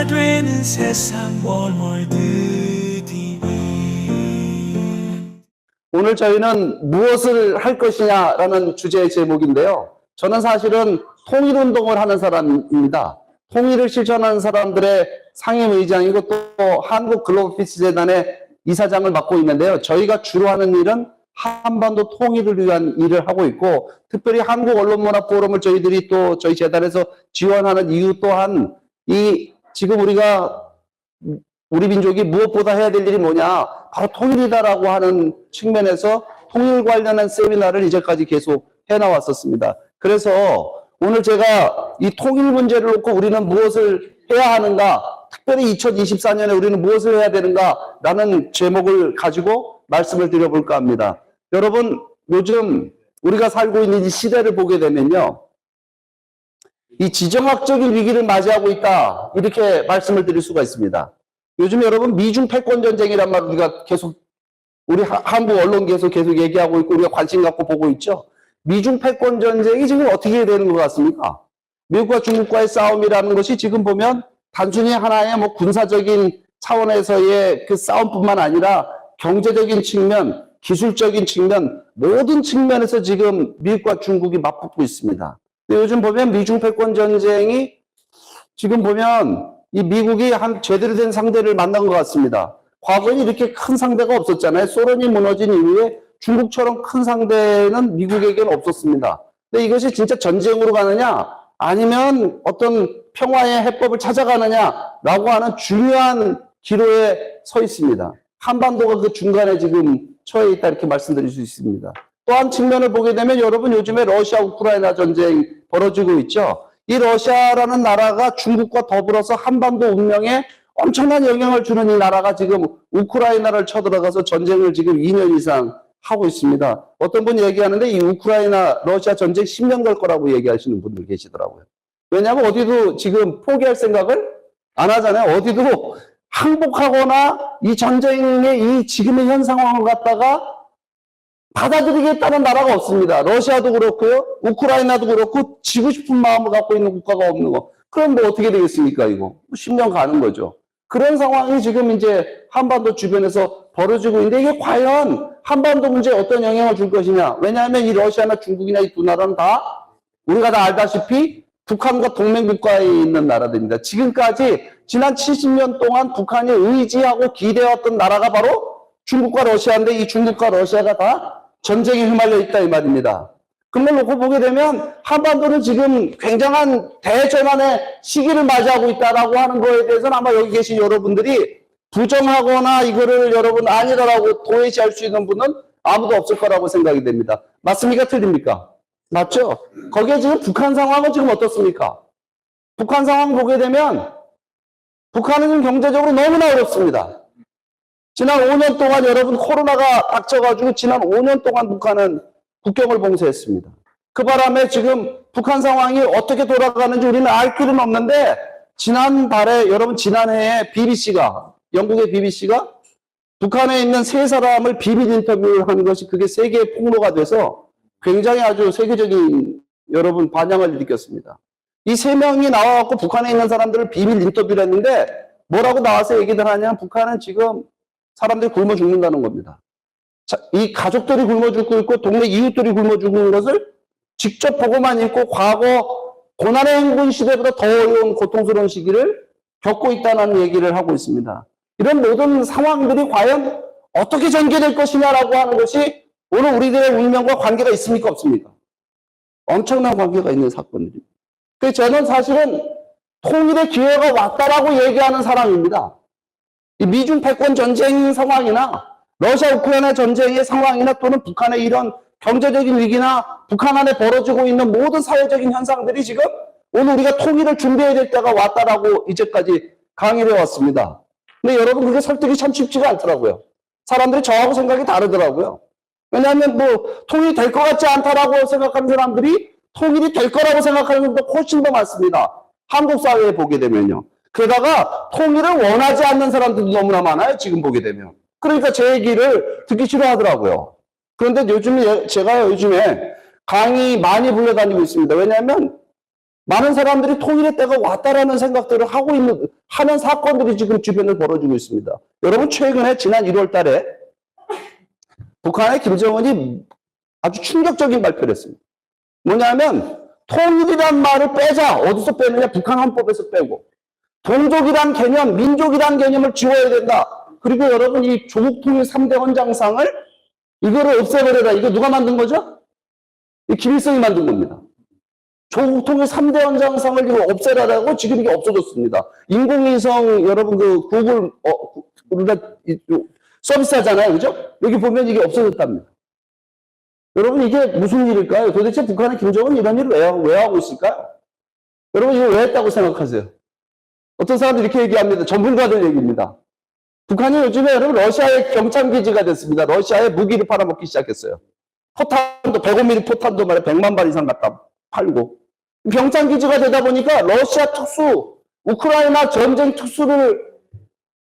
되는 세상 월월드디니. 오늘 저희는 무엇을 할 것이냐라는 주제의 제목인데요. 저는 사실은 통일운동을 하는 사람입니다. 통일을 실천하는 사람들의 상임의장이고 또 한국글로벌피스재단의 이사장을 맡고 있는데요. 저희가 주로 하는 일은 한반도 통일을 위한 일을 하고 있고, 특별히 한국언론문화포럼을 저희들이 또 저희 재단에서 지원하는 이유 또한 지금 우리 민족이 무엇보다 해야 될 일이 뭐냐, 바로 통일이다라고 하는 측면에서 통일 관련한 세미나를 이제까지 계속 해나왔었습니다. 그래서 오늘 제가 이 통일 문제를 놓고 우리는 무엇을 해야 하는가, 특별히 2024년에 우리는 무엇을 해야 되는가라는 제목을 가지고 말씀을 드려볼까 합니다. 여러분, 요즘 우리가 살고 있는 이 시대를 보게 되면요, 이 지정학적인 위기를 맞이하고 있다, 이렇게 말씀을 드릴 수가 있습니다. 요즘 여러분, 미중 패권 전쟁이란 말 우리가 계속 우리 한국 언론계에서 계속 얘기하고 있고 우리가 관심 갖고 보고 있죠. 미중 패권 전쟁이 지금 어떻게 되는 것 같습니까? 미국과 중국과의 싸움이라는 것이 지금 보면 단순히 하나의 군사적인 차원에서의 그 싸움뿐만 아니라 경제적인 측면, 기술적인 측면, 모든 측면에서 지금 미국과 중국이 맞붙고 있습니다. 근데 요즘 보면 미중 패권 전쟁이 지금 보면 이 미국이 제대로 된 상대를 만난 것 같습니다. 과거에 이렇게 큰 상대가 없었잖아요. 소련이 무너진 이후에 중국처럼 큰 상대는 미국에게는 없었습니다. 근데 이것이 진짜 전쟁으로 가느냐, 아니면 어떤 평화의 해법을 찾아가느냐라고 하는 중요한 기로에 서 있습니다. 한반도가 그 중간에 지금 처해 있다, 이렇게 말씀드릴 수 있습니다. 또 한 측면을 보게 되면 여러분, 요즘에 러시아 우크라이나 전쟁 벌어지고 있죠. 이 러시아라는 나라가 중국과 더불어서 한반도 운명에 엄청난 영향을 주는 이 나라가 지금 우크라이나를 쳐들어가서 전쟁을 지금 2년 이상 하고 있습니다. 어떤 분 얘기하는데 이 우크라이나 러시아 전쟁 10년 갈 거라고 얘기하시는 분들 계시더라고요. 왜냐하면 어디도 지금 포기할 생각을 안 하잖아요. 어디도 항복하거나 이 전쟁의 이 지금의 현 상황을 갖다가 받아들이겠다는 나라가 없습니다. 러시아도 그렇고요, 우크라이나도 그렇고, 지고 싶은 마음을 갖고 있는 국가가 없는 거. 그럼 뭐 어떻게 되겠습니까, 이거? 10년 가는 거죠. 그런 상황이 지금 이제 한반도 주변에서 벌어지고 있는데, 이게 과연 한반도 문제에 어떤 영향을 줄 것이냐. 왜냐하면 이 러시아나 중국이나 이 두 나라는 다, 우리가 다 알다시피 북한과 동맹국가에 있는 나라들입니다. 지금까지 지난 70년 동안 북한이 의지하고 기대했던 나라가 바로 중국과 러시아인데, 이 중국과 러시아가 다 전쟁에 휘말려 있다, 이 말입니다. 그런 걸 놓고 보게 되면 한반도는 지금 굉장한 대전환의 시기를 맞이하고 있다라고 하는 거에 대해서는 아마 여기 계신 여러분들이 부정하거나 이거를 여러분 아니다라고 도외시할 수 있는 분은 아무도 없을 거라고 생각이 됩니다. 맞습니까? 틀립니까? 맞죠? 거기에 지금 북한 상황은 지금 어떻습니까? 북한 상황 보게 되면 북한은 지금 경제적으로 너무나 어렵습니다. 지난 5년 동안 여러분 코로나가 닥쳐가지고 지난 5년 동안 북한은 국경을 봉쇄했습니다. 그 바람에 지금 북한 상황이 어떻게 돌아가는지 우리는 알 길은 없는데, 지난달에 여러분 지난해에 영국의 BBC가 북한에 있는 세 사람을 비밀 인터뷰를 한 것이 그게 세계의 폭로가 돼서 굉장히 아주 세계적인 여러분 반향을 일으켰습니다. 이 세 명이 나와갖고 북한에 있는 사람들을 비밀 인터뷰를 했는데 뭐라고 나와서 얘기들 하냐면 북한은 지금 사람들이 굶어 죽는다는 겁니다. 자, 이 가족들이 굶어 죽고 있고 동네 이웃들이 굶어 죽는 것을 직접 보고만 있고 과거 고난의 행군 시대보다 더 어려운 고통스러운 시기를 겪고 있다는 얘기를 하고 있습니다. 이런 모든 상황들이 과연 어떻게 전개될 것이냐라고 하는 것이 오늘 우리들의 운명과 관계가 있습니까, 없습니까? 엄청난 관계가 있는 사건들입니다. 그래서 저는 사실은 통일의 기회가 왔다라고 얘기하는 사람입니다. 이 미중 패권 전쟁 상황이나 러시아 우크라이나 전쟁의 상황이나 또는 북한의 이런 경제적인 위기나 북한 안에 벌어지고 있는 모든 사회적인 현상들이 지금 오늘 우리가 통일을 준비해야 될 때가 왔다라고 이제까지 강의를 해왔습니다. 근데 여러분, 그게 설득이 참 쉽지가 않더라고요. 사람들이 저하고 생각이 다르더라고요. 왜냐하면 통일이 될 것 같지 않다라고 생각하는 사람들이 통일이 될 거라고 생각하는 사람도 훨씬 더 많습니다. 한국 사회에 보게 되면요. 게다가 통일을 원하지 않는 사람들도 너무나 많아요, 지금 보게 되면. 그러니까 제 얘기를 듣기 싫어하더라고요. 그런데 제가 요즘에 강의 많이 불러다니고 있습니다. 왜냐하면 많은 사람들이 통일의 때가 왔다라는 생각들을 하는 사건들이 지금 주변에 벌어지고 있습니다. 여러분, 최근에 지난 1월 달에 북한의 김정은이 아주 충격적인 발표를 했습니다. 뭐냐면, 통일이란 말을 빼자. 어디서 빼느냐? 북한 헌법에서 빼고. 동족이란 개념, 민족이란 개념을 지워야 된다. 그리고 여러분, 이 조국 통일 3대 헌장상을 이거를 없애버려라. 이거 누가 만든 거죠? 이 김일성이 만든 겁니다. 조국 통일 3대 헌장상을 이거 없애라라고 지금 이게 없어졌습니다. 인공위성 여러분 그 구글 우리가 서비스 하잖아요. 그죠? 여기 보면 이게 없어졌답니다. 여러분 이게 무슨 일일까요? 도대체 북한의 김정은 이런 일을 왜 하고 있을까요? 여러분 이거 왜 했다고 생각하세요? 어떤 사람들이 이렇게 얘기합니다. 전문가들 얘기입니다. 북한이 요즘에 여러분 러시아의 경창기지가 됐습니다. 러시아에 무기를 팔아먹기 시작했어요. 포탄도 105mm 포탄도 말에 100만 발 이상 갖다 팔고 병창기지가 되다 보니까 러시아 특수, 우크라이나 전쟁 특수를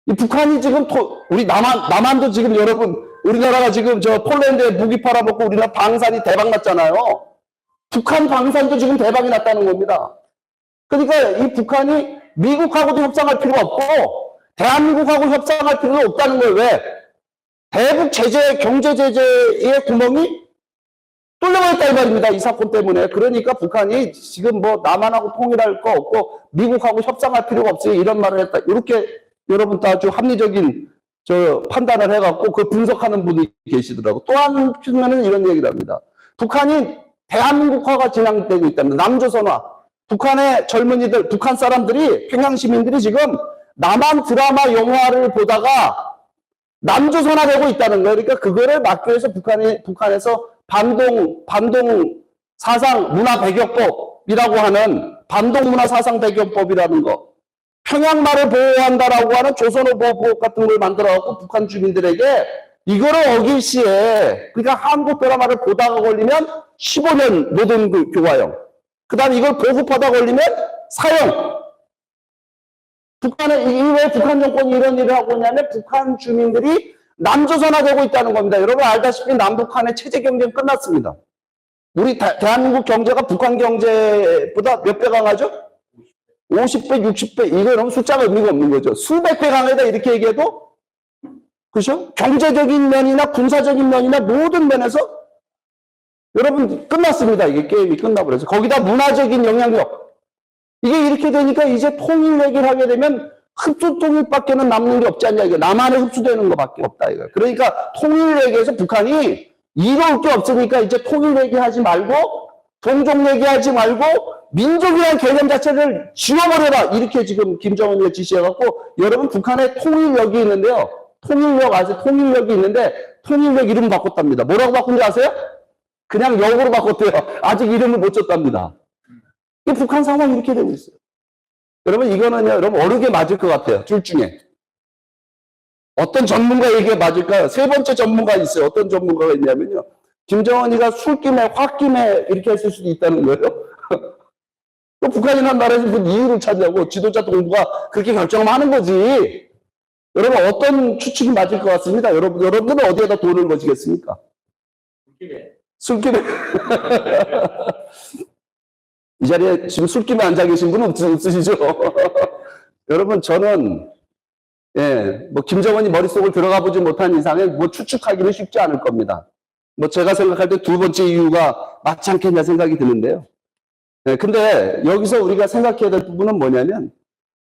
이 북한이 지금 우리 남한도 지금 여러분 우리나라가 지금 저 폴란드에 무기 팔아먹고 우리나라 방산이 대박 났잖아요. 북한 방산도 지금 대박이 났다는 겁니다. 그러니까 이 북한이 미국하고도 협상할 필요가 없고 대한민국하고 협상할 필요가 없다는 거예요. 왜? 대북 제재, 경제 제재의 구멍이 뚫려버렸다 이 말입니다. 이 사건 때문에. 그러니까 북한이 지금 뭐 남한하고 통일할 거 없고 미국하고 협상할 필요가 없어요. 이런 말을 했다. 이렇게 여러분 다 아주 합리적인 판단을 해갖고 그 분석하는 분이 계시더라고. 또 한 측면은 이런 얘기를 합니다. 북한이 대한민국화가 진행되고 있답니다. 남조선화. 북한의 젊은이들, 북한 사람들이, 평양 시민들이 지금 남한 드라마 영화를 보다가 남조선화되고 있다는 거예요. 그러니까 그거를 막기 위해서 북한에서 반동 사상 문화 배교법이라고 하는 반동 문화 사상 배교법이라는 거, 평양말을 보호한다라고 하는 조선어 보호법 같은 걸 만들어갖고 북한 주민들에게 이거를 어길 시에, 그러니까 한국 드라마를 보다가 걸리면 15년 노동 교화형, 그 다음에 이걸 보급하다 걸리면 사형. 왜 북한 정권이 이런 일을 하고 있냐면 북한 주민들이 남조선화되고 있다는 겁니다. 여러분 알다시피 남북한의 체제 경쟁 끝났습니다. 우리 대한민국 경제가 북한 경제보다 몇 배 강하죠? 50배, 60배. 이거 너무 숫자가 의미가 없는 거죠. 수백 배 강하다 이렇게 얘기해도, 그죠? 경제적인 면이나 군사적인 면이나 모든 면에서 여러분 끝났습니다. 이게 게임이 끝나버려서. 거기다 문화적인 영향력. 이게 이렇게 되니까 이제 통일 얘기를 하게 되면 흡수 통일밖에는 남는 게 없지 않냐. 이게 남한에 흡수되는 것밖에 없다. 이거. 그러니까 통일 얘기에서 북한이 이로울 게 없으니까 이제 통일 얘기하지 말고 동족 얘기하지 말고 민족이라는 개념 자체를 지워버려라. 이렇게 지금 김정은이가 지시해갖고 여러분 북한에 통일역이 있는데요. 통일역 아세요? 통일역이 있는데 통일역 이름 바꿨답니다. 뭐라고 바꾼지 아세요? 그냥 역으로 바꿨대요. 아직 이름을 못 줬답니다. 이 북한 상황이 이렇게 되고 있어요. 여러분 이거는요, 여러분 어르게 맞을 것 같아요. 둘 중에 어떤 전문가 얘기에 맞을까요? 세 번째 전문가 있어요. 어떤 전문가가 있냐면요, 김정은이가 술김에 홧김에 이렇게 했을 수도 있다는 거예요. 또 북한이라는 나라에서 무슨 이유를 찾냐고 지도자 동부가 그렇게 결정을 하는 거지. 여러분 어떤 추측이 맞을 것 같습니다. 여러분들은 어디에다 돈을 거시겠습니까? 술김에. 이 자리에 지금 술김에 앉아 계신 분은 없으시죠? 여러분, 저는, 뭐, 김정은이 머릿속을 들어가 보지 못한 이상에 뭐 추측하기는 쉽지 않을 겁니다. 뭐, 제가 생각할 때 두 번째 이유가 맞지 않겠냐 생각이 드는데요. 근데 여기서 우리가 생각해야 될 부분은 뭐냐면,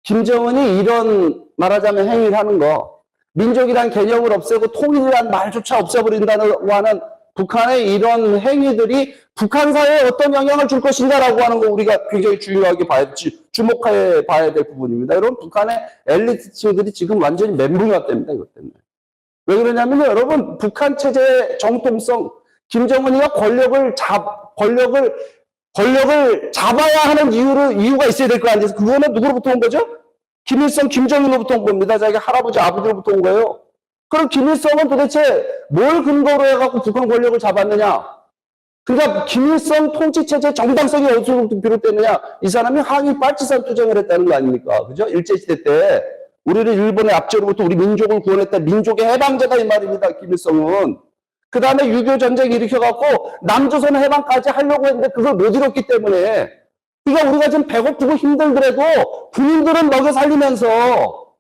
김정은이 이런 말하자면 행위를 하는 거, 민족이란 개념을 없애고 통일이란 말조차 없애버린다고 하는 북한의 이런 행위들이 북한 사회에 어떤 영향을 줄 것인가라고 하는 거 우리가 굉장히 중요하게 주목해 봐야 될 부분입니다. 여러분, 북한의 엘리트층들이 지금 완전히 멘붕이었답니다. 이것 때문에. 왜 그러냐면 여러분, 북한 체제의 정통성, 김정은이가 권력을 잡아야 하는 이유가 있어야 될 거 아니에요. 그거는 누구로부터 온 거죠? 김일성, 김정은으로부터 온 겁니다. 자기 할아버지, 아버지로부터 온 거예요. 그럼 김일성은 도대체 뭘 근거로 해갖고 북한 권력을 잡았느냐? 그러니까 김일성 통치체제 정당성이 어디서부터 비롯됐느냐? 이 사람이 항일 빨치산 투쟁을 했다는 거 아닙니까? 그죠? 일제시대 때 우리를 일본의 압제로부터 우리 민족을 구원했다. 민족의 해방자다 이 말입니다. 김일성은. 그 다음에 6.25 전쟁 일으켜갖고 남조선 해방까지 하려고 했는데 그걸 못 이뤘기 때문에 그러니까 우리가 지금 배고프고 힘들더라도 군인들은 먹여 살리면서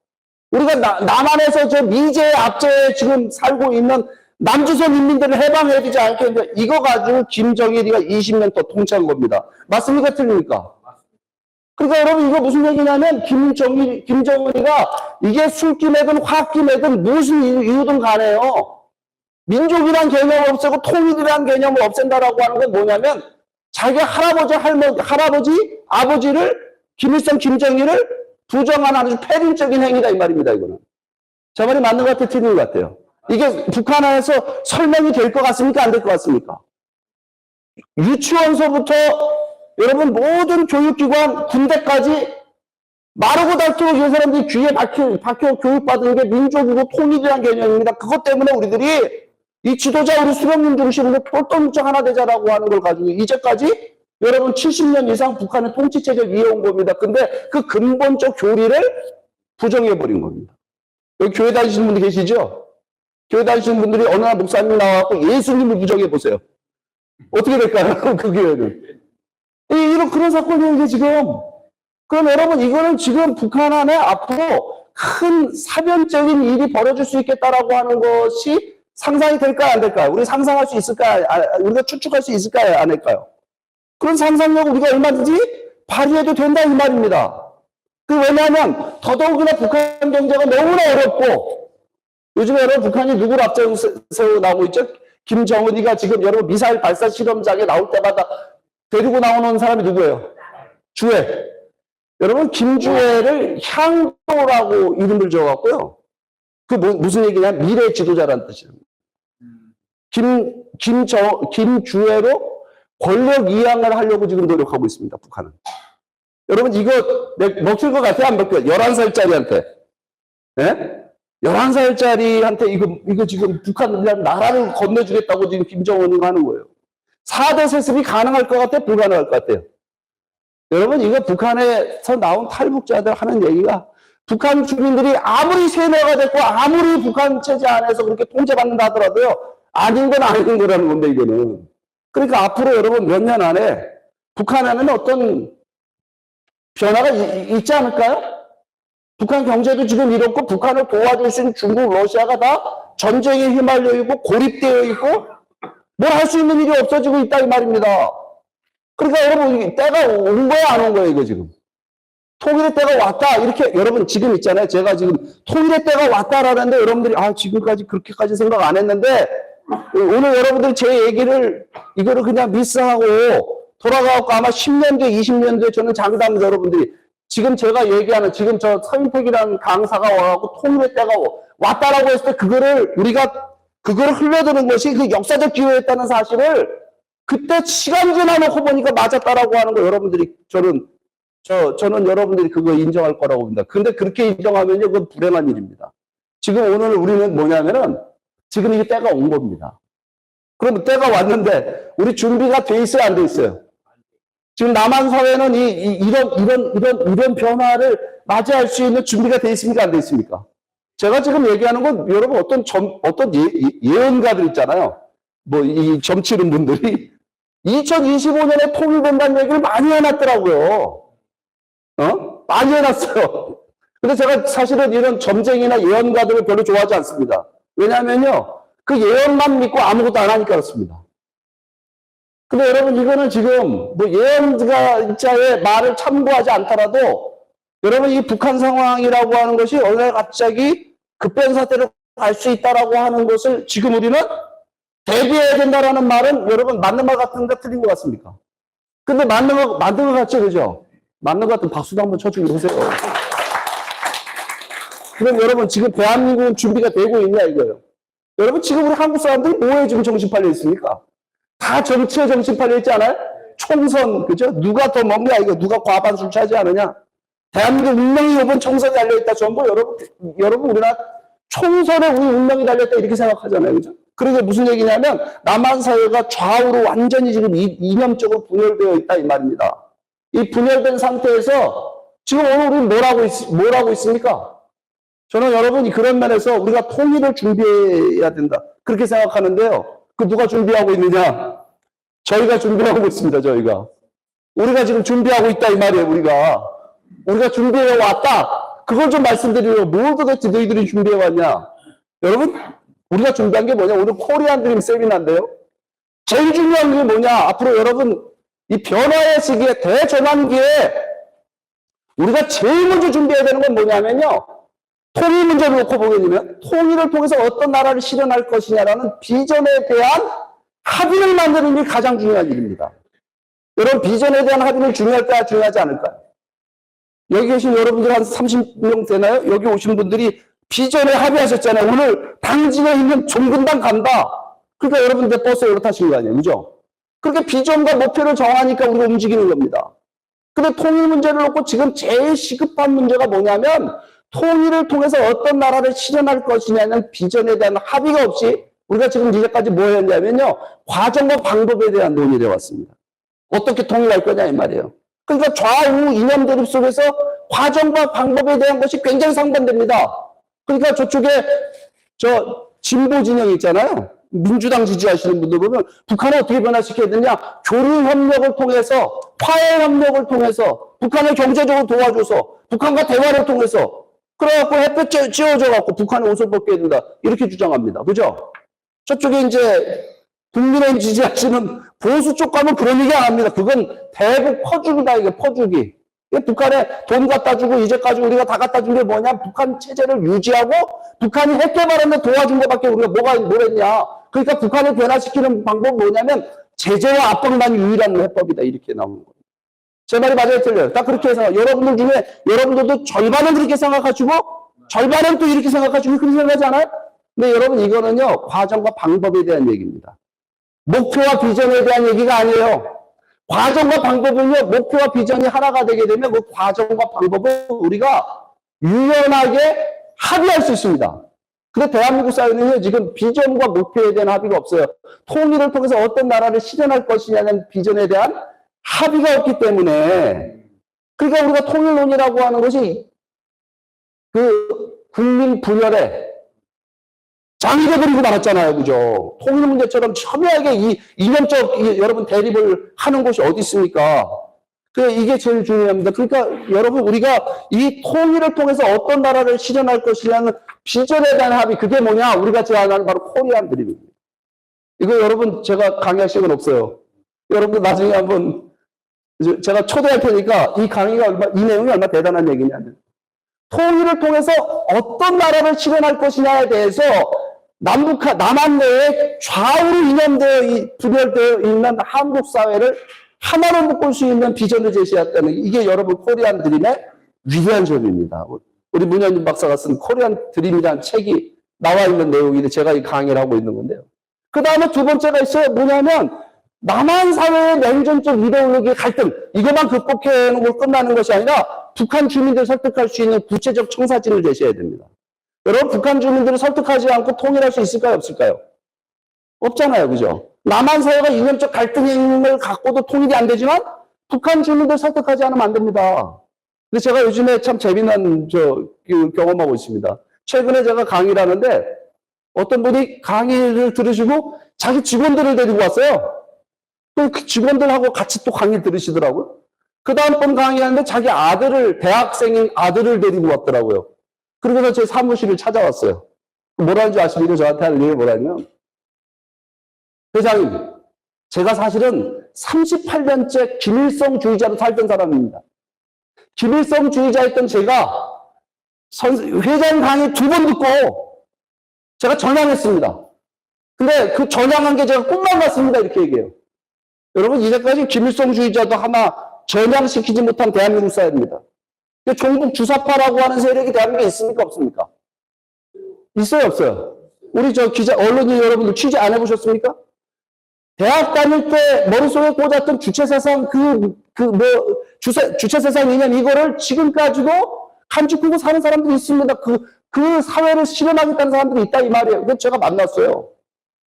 우리가 남한에서 저 미제 압제에 지금 살고 있는 남조선 인민들을 해방해야 되지 않겠냐. 이거 가지고 김정일이가 20년 더 통치한 겁니다. 맞습니까? 틀립니까? 그러니까 여러분 이거 무슨 얘기냐면 김정은이가 이게 술김이든 화김이든 무슨 이유든 간에요. 민족이란 개념을 없애고 통일이란 개념을 없앤다라고 하는 건 뭐냐면 자기 할아버지, 아버지를 김일성, 김정일을 부정하는 아주 패륜적인 행위다 이 말입니다. 이거는. 제 말이 맞는 것 같아요? 틀린 것 같아요? 이게 북한 안에서 설명이 될 것 같습니까? 안 될 것 같습니까? 유치원서부터 여러분 모든 교육기관, 군대까지 마르고 닳도록 이 사람들이 귀에 박혀 교육받은 게 민족이고 통일이라는 개념입니다. 그것 때문에 우리들이 이 지도자 우리 수령님 중심으로 별도민족 하나 되자라고 하는 걸 가지고 이제까지 여러분 70년 이상 북한의 통치체제를 이어온 겁니다. 근데 그 근본적 교리를 부정해버린 겁니다. 여기 교회 다니시는 분들 계시죠? 교회 다니시는 분들이 어느 날 목사님 나와서 예수님을 부정해보세요. 어떻게 될까요? 그 교회는. 이런 그런 사건이에요, 이게 지금. 그럼 여러분, 이거는 지금 북한 안에 앞으로 큰 사변적인 일이 벌어질 수 있겠다라고 하는 것이 상상이 될까요, 안 될까요? 우리 상상할 수 있을까요? 우리가 추측할 수 있을까요, 안 할까요? 그런 상상력을 우리가 얼마든지 발휘해도 된다, 이 말입니다. 왜냐하면, 더더욱이나 북한 경제가 너무나 어렵고, 요즘에 여러분, 북한이 누구를 앞세워 나오고 있죠? 김정은이가 지금 여러분 미사일 발사 실험장에 나올 때마다 데리고 나오는 사람이 누구예요? 주해. 여러분, 김주해를 향도라고 이름을 지어갖고요. 무슨 얘기냐? 미래 지도자라는 뜻이에요. 김주해로 권력 이양을 하려고 지금 노력하고 있습니다, 북한은. 여러분, 이거 먹힐 것 같아요? 안 먹혀요? 11살짜리한테. 예? 11살짜리한테 이거 지금 북한이라는 나라를 건네주겠다고 지금 김정은이 하는 거예요. 4대 세습이 가능할 것 같아요? 불가능할 것 같아요? 여러분, 이거 북한에서 나온 탈북자들 하는 얘기가 북한 주민들이 아무리 세뇌가 됐고 아무리 북한 체제 안에서 그렇게 통제받는다 하더라도요. 아닌 건 아닌 거라는 건데, 이거는. 그러니까 앞으로 여러분 몇 년 안에 북한 안에는 어떤 변화가 있지 않을까요? 북한 경제도 지금 이렇고 북한을 도와줄 수 있는 중국, 러시아가 다 전쟁에 휘말려 있고 고립되어 있고 뭘 할 수 있는 일이 없어지고 있다 이 말입니다. 그러니까 여러분 때가 온 거야 안 온 거야 이거 지금. 통일의 때가 왔다 이렇게 여러분 지금 있잖아요. 제가 지금 통일의 때가 왔다라는데 여러분들이 지금까지 그렇게까지 생각 안 했는데 오늘 여러분들이 제 얘기를 이거를 그냥 미스하고 돌아가고 아마 10년 뒤에 20년 뒤에 저는 장담 여러분들이 지금 제가 얘기하는 지금 저 서인택이라는 강사가 와갖고 통일의 때가 왔다라고 했을 때 그거를 흘려드는 것이 그 역사적 기회였다는 사실을 그때 시간 지나놓고 보니까 맞았다라고 하는 거 여러분들이 저는 여러분들이 그거 인정할 거라고 봅니다. 근데 그렇게 인정하면요, 그건 불행한 일입니다. 지금 오늘 우리는 뭐냐면은 지금 이게 때가 온 겁니다. 그럼 때가 왔는데 우리 준비가 돼 있어요, 안 돼 있어요? 지금 남한 사회는 이런 변화를 맞이할 수 있는 준비가 돼 있습니까, 안 돼 있습니까? 제가 지금 얘기하는 건 여러분 어떤 예언가들 있잖아요. 이 점치는 분들이 2025년에 통일된다는 얘기를 많이 해놨더라고요. 많이 해놨어요. 근데 제가 사실은 이런 점쟁이나 예언가들을 별로 좋아하지 않습니다. 왜냐하면요, 그 예언만 믿고 아무것도 안 하니까 그렇습니다. 근데 여러분, 이거는 지금 예언자의 말을 참고하지 않더라도 여러분, 이 북한 상황이라고 하는 것이 어느 날 갑자기 급변사태로 갈 수 있다라고 하는 것을 지금 우리는 대비해야 된다라는 말은 여러분, 맞는 말 같은데 틀린 것 같습니까? 근데 맞는 것 같죠, 그죠? 맞는 것 같은 박수도 한번 쳐주고 보세요. 그럼 여러분, 지금 대한민국은 준비가 되고 있냐, 이거예요. 여러분, 지금 우리 한국 사람들이 뭐에 지금 정신 팔려 있습니까? 다 정치에 정신 팔려 있지 않아요? 총선, 그죠? 누가 더 먹냐, 이거 누가 과반수를 차지하느냐? 대한민국 운명이 이번 총선에 달려있다. 전부 여러분, 우리나라 총선에 우리 운명이 달려있다. 이렇게 생각하잖아요. 그죠? 그러게 무슨 얘기냐면, 남한 사회가 좌우로 완전히 지금 이념적으로 분열되어 있다. 이 말입니다. 이 분열된 상태에서 지금 오늘 우리는 뭘 하고 있습니까? 저는 여러분이 그런 면에서 우리가 통일을 준비해야 된다. 그렇게 생각하는데요. 그 누가 준비하고 있느냐? 저희가 준비하고 있습니다. 저희가. 우리가 지금 준비하고 있다 이 말이에요. 우리가 준비해 왔다. 그걸 좀 말씀드리려고. 뭘 도대체 너희들이 준비해 왔냐? 여러분, 우리가 준비한 게 뭐냐? 오늘 코리안 드림 세미나인데요. 제일 중요한 게 뭐냐? 앞으로 여러분 이 변화의 시기에 대전환기에 우리가 제일 먼저 준비해야 되는 건 뭐냐면요. 통일 문제를 놓고 보게 되면 통일을 통해서 어떤 나라를 실현할 것이냐라는 비전에 대한 합의를 만드는 게 가장 중요한 일입니다. 여러분 비전에 대한 합의는 중요할까요? 중요하지 않을까요? 여기 계신 여러분들 한 30명 되나요? 여기 오신 분들이 비전에 합의하셨잖아요. 오늘 당진에 있는 종근당 간다. 그러니까 여러분들 버스에 올라타신 거 아니에요. 그죠? 그렇게 비전과 목표를 정하니까 우리가 움직이는 겁니다. 근데 통일 문제를 놓고 지금 제일 시급한 문제가 뭐냐면 통일을 통해서 어떤 나라를 실현할 것이냐는 비전에 대한 합의가 없이 우리가 지금 이제까지 뭐 했냐면요. 과정과 방법에 대한 논의를 해왔습니다. 어떻게 통일할 거냐 이 말이에요. 그러니까 좌우 이념 대립 속에서 과정과 방법에 대한 것이 굉장히 상반됩니다. 그러니까 저쪽에 진보 진영이 있잖아요. 민주당 지지하시는 분들 보면 북한을 어떻게 변화시켜야 되냐. 교류 협력을 통해서 화해 협력을 통해서 북한을 경제적으로 도와줘서 북한과 대화를 통해서 그래갖고 햇볕 쬐어져갖고 북한의 옷을 벗게 해야 된다. 이렇게 주장합니다. 그죠? 저쪽에 이제 국민의힘 지지하시는 보수 쪽 가면 그런 얘기 안 합니다. 그건 대북 퍼주기다, 이게 퍼주기. 북한에 돈 갖다 주고 이제까지 우리가 다 갖다 준 게 뭐냐? 북한 체제를 유지하고 북한이 핵 개발하는 데 도와준 것밖에 우리가 뭘 했냐? 그러니까 북한을 변화시키는 방법은 뭐냐면 제재와 압박만이 유일한 해법이다. 이렇게 나오는 거예요. 제 말이 맞아요, 틀려요? 딱 그렇게 해서 여러분들 중에 여러분들도 절반은 그렇게 생각하시고 절반은 또 이렇게 생각하시고 그렇게 생각하지 않아요? 근데 여러분 이거는요 과정과 방법에 대한 얘기입니다. 목표와 비전에 대한 얘기가 아니에요. 과정과 방법은요 목표와 비전이 하나가 되게 되면 그 과정과 방법을 우리가 유연하게 합의할 수 있습니다. 근데 대한민국 사회는요 지금 비전과 목표에 대한 합의가 없어요. 통일을 통해서 어떤 나라를 실현할 것이냐는 비전에 대한 합의가 없기 때문에 그러니까 우리가 통일론이라고 하는 것이 그 국민 분열에 장이 돼버리고 말았잖아요. 그죠? 통일 문제처럼 첨예하게 이 이념적 여러분 대립을 하는 곳이 어디 있습니까? 이게 제일 중요합니다. 그러니까 여러분 우리가 이 통일을 통해서 어떤 나라를 실현할 것이냐는 비전에 대한 합의 그게 뭐냐? 우리가 제안하는 바로 코리안 드림입니다. 이거 여러분 제가 강의할 시간 없어요. 여러분들 나중에 한번 제가 초대할 테니까 이 내용이 얼마나 대단한 얘기냐면 통일을 통해서 어떤 나라를 실현할 것이냐에 대해서 남한 내에 좌우로 이념되어 분열되어 있는 한국 사회를 하나로 묶을 수 있는 비전을 제시했다는 이게 여러분 코리안 드림의 위대한 점입니다. 우리 문현준 박사가 쓴 코리안 드림이라는 책이 나와 있는 내용인데 제가 이 강의를 하고 있는 건데요. 그 다음에 두 번째가 있어요. 뭐냐면 남한 사회의 냉전적 이데올로기 갈등 이것만 극복해 놓고 끝나는 것이 아니라 북한 주민들을 설득할 수 있는 구체적 청사진을 제시해야 됩니다. 여러분 북한 주민들을 설득하지 않고 통일할 수 있을까요? 없을까요? 없잖아요. 그죠? 남한 사회가 이념적 갈등을 갖고도 통일이 안 되지만 북한 주민들 설득하지 않으면 안 됩니다. 근데 제가 요즘에 참 재미난 경험하고 있습니다. 최근에 제가 강의를 하는데 어떤 분이 강의를 들으시고 자기 직원들을 데리고 왔어요. 또 그 직원들하고 같이 또 강의 들으시더라고요. 그 다음번 강의하는데 자기 대학생인 아들을 데리고 왔더라고요. 그러고서 제 사무실을 찾아왔어요. 뭐라는 줄 아십니까? 저한테 하는 얘기 뭐라냐면, 회장님, 제가 사실은 38년째 김일성주의자로 살던 사람입니다. 김일성주의자였던 제가 회장 강의 2번 듣고 제가 전향했습니다. 근데 그 전향한 게 제가 꿈만 같습니다. 이렇게 얘기해요. 여러분 이제까지 김일성주의자도 하나 전향시키지 못한 대한민국 사회입니다. 종북 주사파라고 하는 세력이 대한민국에 있습니까? 없습니까? 있어요? 없어요? 우리 언론인 여러분들 취재 안 해보셨습니까? 대학 다닐 때 머릿속에 꽂았던 주체사상 주체사상 이념 이거를 지금까지도 간직하고 사는 사람들이 있습니다. 그 사회를 실현하겠다는 사람들이 있다 이 말이에요. 그래서 제가 만났어요.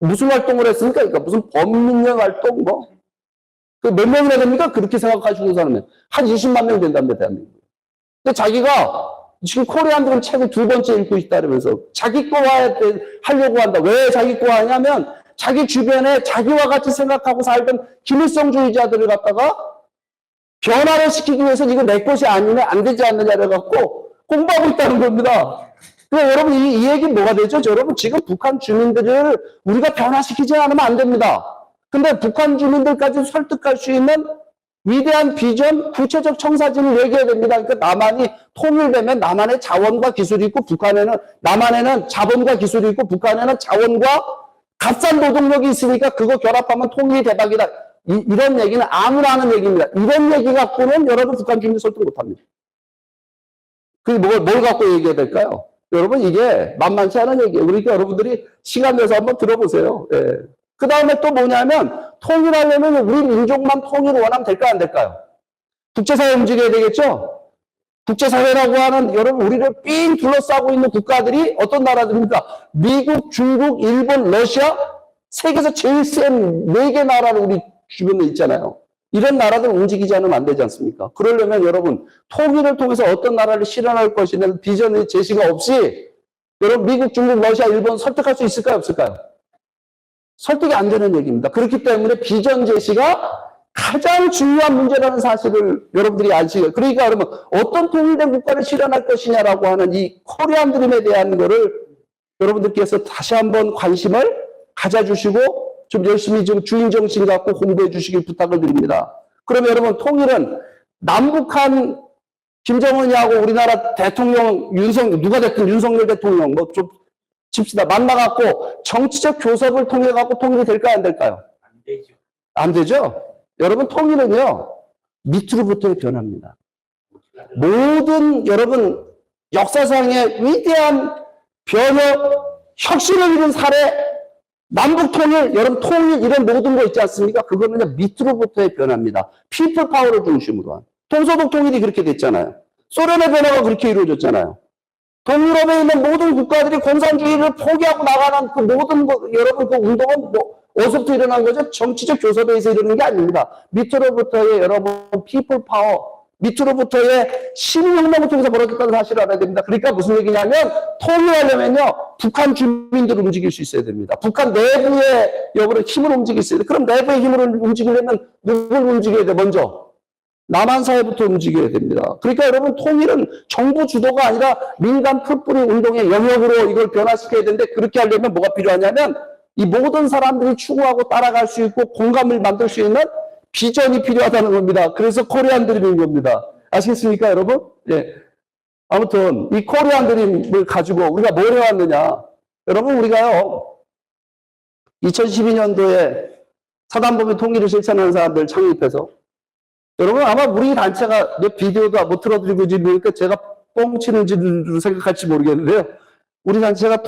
무슨 활동을 했습니까? 그러니까 무슨 범민령 활동 몇 명이나 됩니까? 그렇게 생각하시는 사람은 한 20만 명 된답니다. 대한민국. 근데 자기가 지금 코리안 드림 책을 2번째 읽고 있다면서 자기 거 하려고 한다. 왜 자기 거 하냐면 자기 주변에 자기와 같이 생각하고 살던 김일성주의자들을 갖다가 변화를 시키기 위해서는 이거 내 것이 아니면 안 되지 않느냐를 갖고 공부하고 있다는 겁니다. 그러니까 여러분 이 얘기는 뭐가 되죠? 여러분 지금 북한 주민들을 우리가 변화시키지 않으면 안 됩니다. 근데 북한 주민들까지 설득할 수 있는 위대한 비전, 구체적 청사진을 얘기해야 됩니다. 그러니까 남한이 통일되면 남한의 자원과 기술이 있고 남한에는 자본과 기술이 있고 북한에는 자원과 값싼 노동력이 있으니까 그거 결합하면 통일이 대박이다. 이런 얘기는 아무나 하는 얘기입니다. 이런 얘기 갖고는 여러분 북한 주민 설득 못합니다. 그게 뭘 갖고 얘기해야 될까요? 여러분 이게 만만치 않은 얘기예요. 그러니까 여러분들이 시간 내서 한번 들어보세요. 예. 그 다음에 또 뭐냐면 통일하려면 우리 민족만 통일을 원하면 될까요? 안 될까요? 국제사회 움직여야 되겠죠? 국제사회라고 하는 여러분 우리를 삥 둘러싸고 있는 국가들이 어떤 나라들입니까? 미국, 중국, 일본, 러시아 세계에서 제일 센 4개 나라를 우리 주변에 있잖아요. 이런 나라들 움직이지 않으면 안 되지 않습니까? 그러려면 여러분 통일을 통해서 어떤 나라를 실현할 것이냐는 비전의 제시가 없이 여러분 미국, 중국, 러시아, 일본 설득할 수 있을까요? 없을까요? 설득이 안 되는 얘기입니다. 그렇기 때문에 비전 제시가 가장 중요한 문제라는 사실을 여러분들이 아시고 그러니까 여러분 어떤 통일된 국가를 실현할 것이냐라고 하는 이 코리안 드림에 대한 거를 여러분들께서 다시 한번 관심을 가져주시고 좀 열심히 좀 주인정신 갖고 공부해 주시길 부탁을 드립니다. 그러면 여러분 통일은 남북한 김정은이하고 우리나라 대통령 누가 됐든 윤석열 대통령 뭐 좀 칩시다. 만나갖고 정치적 교섭을 통해 갖고 통일이 될까요? 안 될까요? 안 되죠. 안 되죠? 여러분 통일은요. 밑으로부터의 변화입니다. 모든 여러분 역사상의 위대한 변혁, 혁신을 이룬 사례 남북 통일, 여러분 통일 이런 모든 거 있지 않습니까? 그거는 밑으로부터의 변화입니다. 피플 파워를 중심으로 한. 동서독 통일이 그렇게 됐잖아요. 소련의 변화가 그렇게 이루어졌잖아요. 동유럽에 있는 모든 국가들이 공산주의를 포기하고 나가는 그 모든 여러분 그 운동은 뭐 어디서부터 일어난 거죠? 정치적 교섭에서 일어나는 게 아닙니다. 밑으로부터의 여러분 피플 파워, 밑으로부터의 시민혁명을 통해서 벌어졌다는 사실을 알아야 됩니다. 그러니까 무슨 얘기냐면 통일하려면요. 북한 주민들을 움직일 수 있어야 됩니다. 북한 내부의 여러분 힘을 움직일 수 있어야 돼요. 그럼 내부의 힘을 움직이려면 누굴 움직여야 돼? 먼저. 남한 사회부터 움직여야 됩니다. 그러니까 여러분 통일은 정부 주도가 아니라 민간 풀뿌리 운동의 영역으로 이걸 변화시켜야 되는데 그렇게 하려면 뭐가 필요하냐면 이 모든 사람들이 추구하고 따라갈 수 있고 공감을 만들 수 있는 비전이 필요하다는 겁니다. 그래서 코리안 드림인 겁니다. 아시겠습니까, 여러분? 예. 아무튼 이 코리안 드림을 가지고 우리가 뭘 해왔느냐? 여러분 우리가요 2012년도에 사단법인 통일을 실천하는 사람들 창립해서 여러분 아마 우리 단체가 내 비디오도 못 틀어드리고 지금 제가 뻥치는지를 생각할지 모르겠는데요. 우리 단체가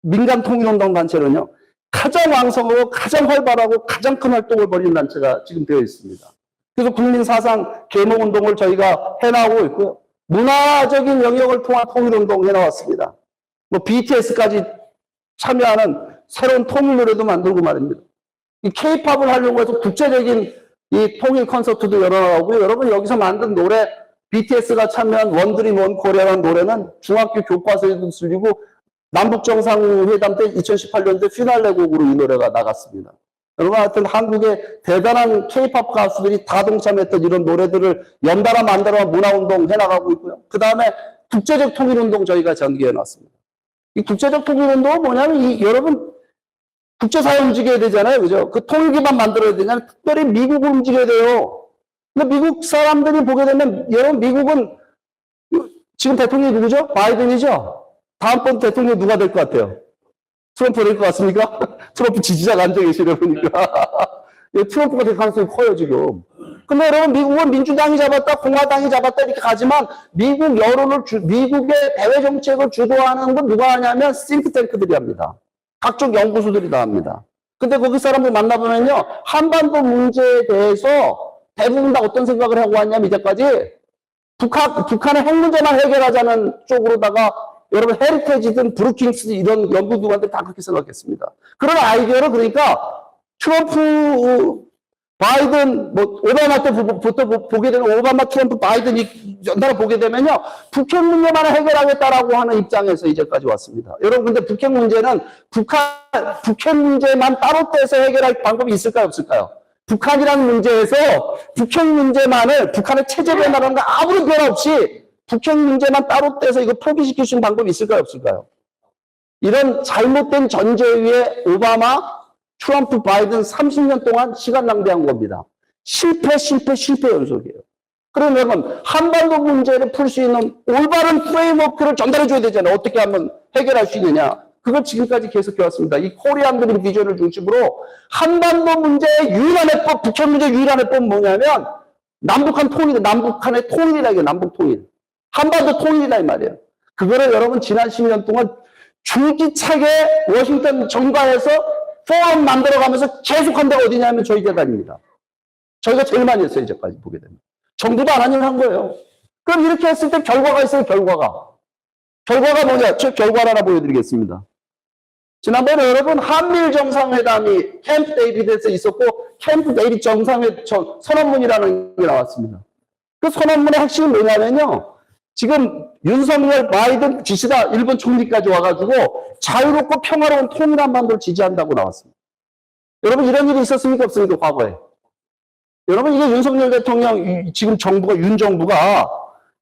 민간 통일운동 단체는요. 가장 왕성하고 가장 활발하고 가장 큰 활동을 벌이는 단체가 지금 되어 있습니다. 그래서 국민사상 계몽운동을 저희가 해나가고 있고요. 문화적인 영역을 통한 통일운동 해나왔습니다. 뭐 BTS까지 참여하는 새로운 통일 노래도 만들고 말입니다. 이 K-팝을 하려고 해서 국제적인 이 통일 콘서트도 열어나가고요. 여러분 여기서 만든 노래 BTS가 참여한 원드림 원 코리아라는 노래는 중학교 교과서에도 쓰이고 남북정상회담 때 2018년도에 피날레 곡으로 이 노래가 나갔습니다. 여러분 하여튼 한국의 대단한 K-팝 가수들이 다 동참했던 이런 노래들을 연달아 만들어 문화운동 해나가고 있고요. 그 다음에 국제적 통일운동 저희가 전개해놨습니다. 이 국제적 통일운동은 뭐냐면 여러분 국제사회 움직여야 되잖아요. 그죠? 그 통일 기반 만들어야 되잖아요. 특별히 미국을 움직여야 돼요. 근데 미국 사람들이 보게 되면, 여러분, 미국은 지금 대통령이 누구죠? 바이든이죠? 다음번 대통령 누가 될 것 같아요? 트럼프 될 것 같습니까? 트럼프 지지자가 앉아 계시려 보니까. 트럼프가 될 가능성이 커요, 지금. 근데 여러분, 미국은 민주당이 잡았다, 공화당이 잡았다, 이렇게 가지만, 미국 여론을, 미국의 대외 정책을 주도하는 건 누가 하냐면, 싱크탱크들이 합니다. 각종 연구소들이 다 합니다. 근데 거기 사람들 만나보면요, 한반도 문제에 대해서 대부분 다 어떤 생각을 하고 왔냐면, 이제까지 북한의 핵 문제만 해결하자는 쪽으로다가 여러분 헤리테지든 브루킹스 이런 연구기관들 다 그렇게 생각했습니다. 그런 아이디어를 그러니까 트럼프, 바이든, 뭐 오바마 때부터 보게 되면 오바마, 트럼프, 바이든이 연달아 보게 되면요 북핵 문제만 해결하겠다라고 하는 입장에서 이제까지 왔습니다. 여러분 근데 북핵 문제는 북핵 문제만 따로 떼서 해결할 방법이 있을까요, 없을까요? 북한이라는 문제에서 북핵 문제만을 북한의 체제 변화라는 거 아무런 변화 없이 북핵 문제만 따로 떼서 이거 포기시킬 수 있는 방법이 있을까요? 없을까요? 이런 잘못된 전제 위에 오바마, 트럼프, 바이든 30년 동안 시간 낭비한 겁니다. 실패 연속이에요. 그러면 한반도 문제를 풀 수 있는 올바른 프레임워크를 전달해 줘야 되잖아요. 어떻게 하면 해결할 수 있느냐. 그걸 지금까지 계속해 왔습니다. 이 코리안 드림 비전을 중심으로 한반도 문제의 유일한 해법, 북핵 문제의 유일한 해법은 뭐냐면 남북한의 통일이라 이게 남북 통일. 한반도 통일이다 이 말이에요. 그거를 여러분 지난 10년 동안 줄기차게 워싱턴 정가에서 포럼 만들어가면서 계속한 데가 어디냐면 저희 재단입니다. 저희가 제일 많이 했어요. 이제까지 보게 되면. 정부도 안 하는 한 거예요. 그럼 이렇게 했을 때 결과가 있어요. 결과가 뭐냐? 저 결과를 하나 보여드리겠습니다. 지난번에 여러분 한미일 정상회담이 캠프 데이비드에서 있었고 캠프 데이비드 정상회 선언문이라는 게 나왔습니다. 그 선언문의 핵심이 뭐냐면요. 지금 윤석열, 바이든, 기시다 일본 총리까지 와가지고 자유롭고 평화로운 통일 한반도를 지지한다고 나왔습니다. 여러분 이런 일이 있었습니까? 없습니까? 과거에. 여러분 이게 윤석열 대통령 지금 정부가 윤 정부가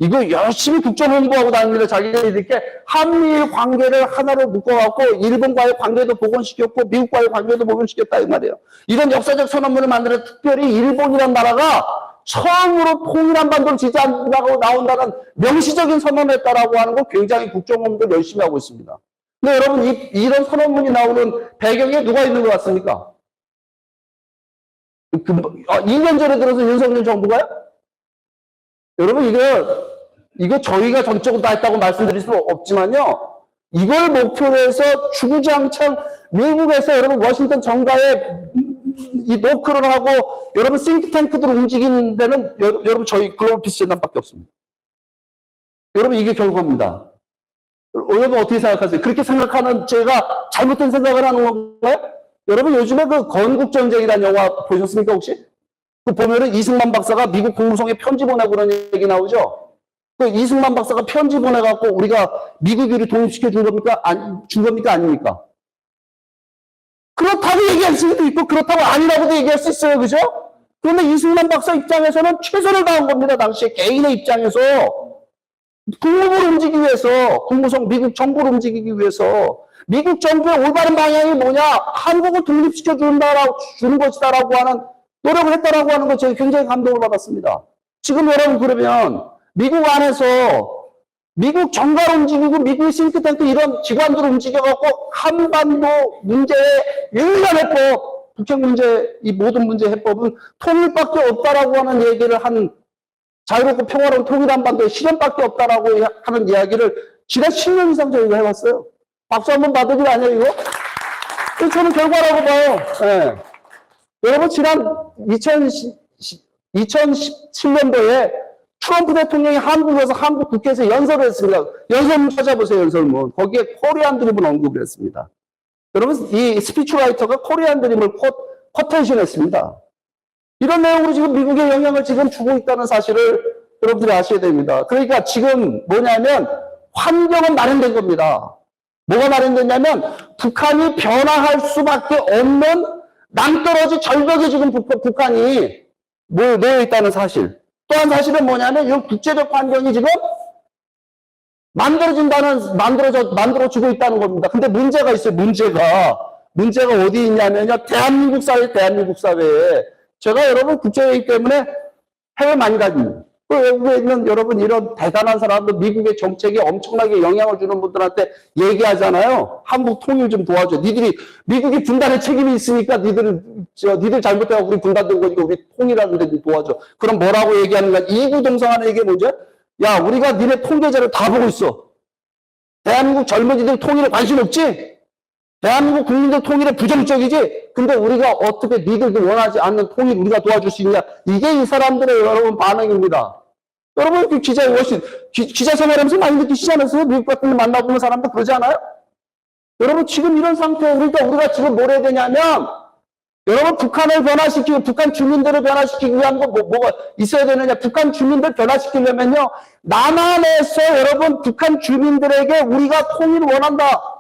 이거 열심히 국정 홍보하고 다닙니다. 자기들이 이렇게 한미일 관계를 하나로 묶어갖고 일본과의 관계도 복원시켰고 미국과의 관계도 복원시켰다 이 말이에요. 이런 역사적 선언문을 만들어 특별히 일본이란 나라가 처음으로 통일 한반도를 지지한다고 나온다는 명시적인 선언을 했다라고 하는 거 굉장히 국정 홍보를 열심히 하고 있습니다. 근데 여러분 이런 선언문이 나오는 배경에 누가 있는 것 같습니까? 2년 전에 들어서 윤석열 정부가요? 여러분 이거 저희가 전적으로 다 했다고 말씀드릴 수 없지만요. 이걸 목표로 해서 주구장창 미국에서 여러분 워싱턴 정가에 이 노크를 하고 여러분 싱크탱크들을 움직이는 데는 여러분 저희 글로벌 피스 재단밖에 없습니다. 여러분 이게 결과입니다. 여러분 어떻게 생각하세요? 그렇게 생각하는 제가 잘못된 생각을 하는 건가요? 여러분 요즘에 그 건국전쟁이라는 영화 보셨습니까 혹시? 그 보면은 이승만 박사가 미국 국무성에 편지 보내고 그런 얘기 나오죠? 그 이승만 박사가 편지 보내갖고 우리가 미국이 우리 독립시켜 준 겁니까? 준 겁니까? 아닙니까? 그렇다고 얘기할 수도 있고 그렇다고 아니라고도 얘기할 수 있어요. 그죠? 그런데 이승만 박사 입장에서는 최선을 다한 겁니다. 당시에 개인의 입장에서 국무부를 움직이기 위해서 국무성 미국 정부를 움직이기 위해서 미국 정부의 올바른 방향이 뭐냐? 한국을 독립시켜 주는 것이다라고 하는 노력을 했다라고 하는 거 제가 굉장히 감동을 받았습니다. 지금 여러분 그러면 미국 안에서 미국 정가를 움직이고 미국의 싱크탱크 이런 기관들을 움직여갖고 한반도 문제의 유일한 해법, 북핵 문제 이 모든 문제 해법은 통일밖에 없다라고 하는 얘기를 한 자유롭고 평화로운 통일 한반도의 실현밖에 없다라고 하는 이야기를 지난 10년 이상 저희가 해왔어요. 박수 한번 받으기 아니에요 이거? 저는 결과라고 봐요. 네. 여러분 지난 2017년도에 트럼프 대통령이 한국에서 한국 국회에서 연설을 했습니다. 연설문 찾아보세요. 연설문. 거기에 코리안 드림을 언급을 했습니다. 여러분 이 스피치라이터가 코리안 드림을 코테이션 했습니다. 이런 내용으로 지금 미국에 영향을 지금 주고 있다는 사실을 여러분들이 아셔야 됩니다. 그러니까 지금 뭐냐면 환경은 마련된 겁니다. 뭐가 마련됐냐면 북한이 변화할 수밖에 없는 낭떠러지 절벽에 지금 북한이 놓여 있다는 사실. 또 한 사실은 뭐냐면 이 국제적 환경이 지금 만들어지고 있다는 겁니다. 근데 문제가 있어요. 문제가 어디 있냐면요. 대한민국 사회에. 제가 여러분 국제회의 때문에 해외 많이 다닙니다. 그 외국에 있는 여러분 이런 대단한 사람들 미국의 정책에 엄청나게 영향을 주는 분들한테 얘기하잖아요. 한국 통일 좀 도와줘. 미국이 분단의 책임이 있으니까 니들 잘못해서 우리 분단된 거니까 우리 통일하는 데 도와줘. 그럼 뭐라고 얘기하는가? 이구동성하는 얘기 뭐죠? 야, 우리가 니네 통계자를 다 보고 있어. 대한민국 젊은이들 통일에 관심 없지? 대한민국 국민들 통일에 부정적이지? 근데 우리가 어떻게 니들도 원하지 않는 통일 우리가 도와줄 수 있냐? 이게 이 사람들의 여러분 반응입니다. 여러분 그 기자 생활하면서 많이 느끼시지 않았어요? 미국 같은 데 만나보는 사람도 그러지 않아요? 여러분 지금 이런 상태에 그러니까 우리가 지금 뭘 해야 되냐면 여러분 북한을 변화시키고 북한 주민들을 변화시키기 위한 거 뭐가 있어야 되느냐? 북한 주민들 변화시키려면요. 남한에서 여러분 북한 주민들에게 우리가 통일을 원한다.